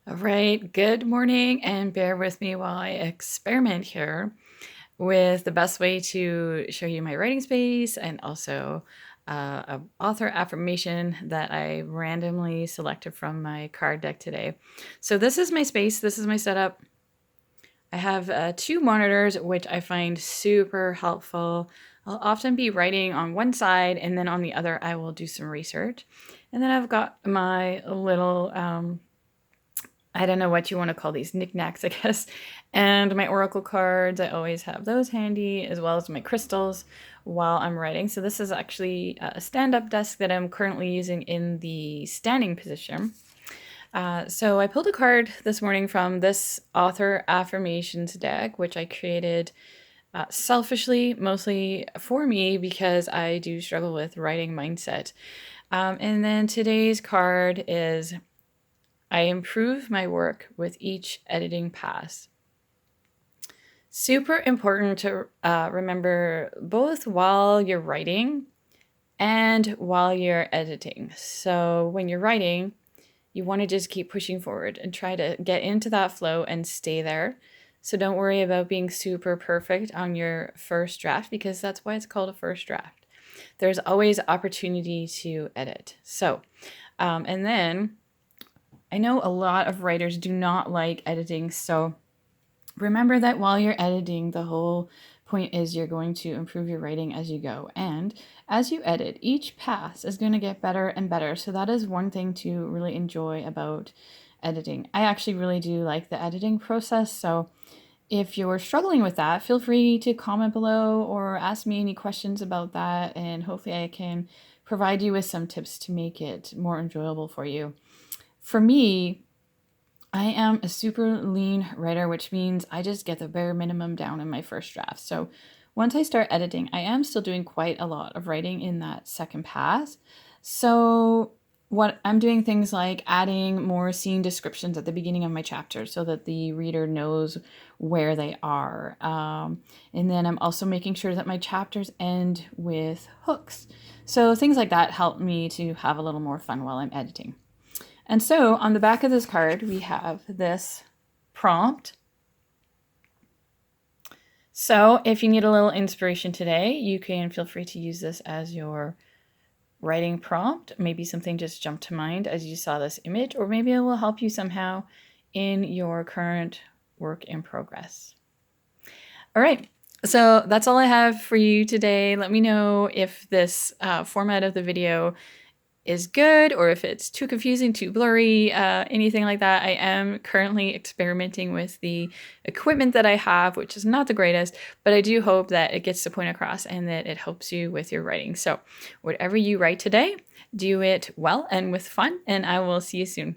All right, good morning, and bear with me while I experiment here with the best way to show you my writing space and also a author affirmation that I randomly selected from my card deck today. So this is my space, this is my setup. I have two monitors, which I find super helpful. I'll often be writing on one side, and then on the other, I will do some research. And then I've got my little I don't know what you want to call these knickknacks, I guess. And my oracle cards, I always have those handy, as well as my crystals while I'm writing. So this is actually a stand-up desk that I'm currently using in the standing position. So I pulled a card this morning from this Author Affirmations deck, which I created selfishly, mostly for me, because I do struggle with writing mindset. And then today's card is I improve my work with each editing pass. Super important to remember both while you're writing and while you're editing. So when you're writing, you want to just keep pushing forward and try to get into that flow and stay there. So don't worry about being super perfect on your first draft, because that's why it's called a first draft. There's always opportunity to edit. So, and then I know a lot of writers do not like editing, so remember that while you're editing, the whole point is you're going to improve your writing as you go. And as you edit, each pass is going to get better and better. So that is one thing to really enjoy about editing. I actually really do like the editing process. So if you're struggling with that, feel free to comment below or ask me any questions about that. And hopefully I can provide you with some tips to make it more enjoyable for you. For me, I am a super lean writer, which means I just get the bare minimum down in my first draft. So once I start editing, I am still doing quite a lot of writing in that second pass. So what I'm doing things like adding more scene descriptions at the beginning of my chapter so that the reader knows where they are. And then I'm also making sure that my chapters end with hooks. So things like that help me to have a little more fun while I'm editing. And so on the back of this card, we have this prompt. So if you need a little inspiration today, you can feel free to use this as your writing prompt. Maybe something just jumped to mind as you saw this image, or maybe it will help you somehow in your current work in progress. All right. So that's all I have for you today. Let me know if this format of the video is good or if it's too confusing, too blurry, anything like that. I am currently experimenting with the equipment that I have, which is not the greatest, but I do hope that it gets the point across and that it helps you with your writing. So whatever you write today, do it well and with fun, and I will see you soon.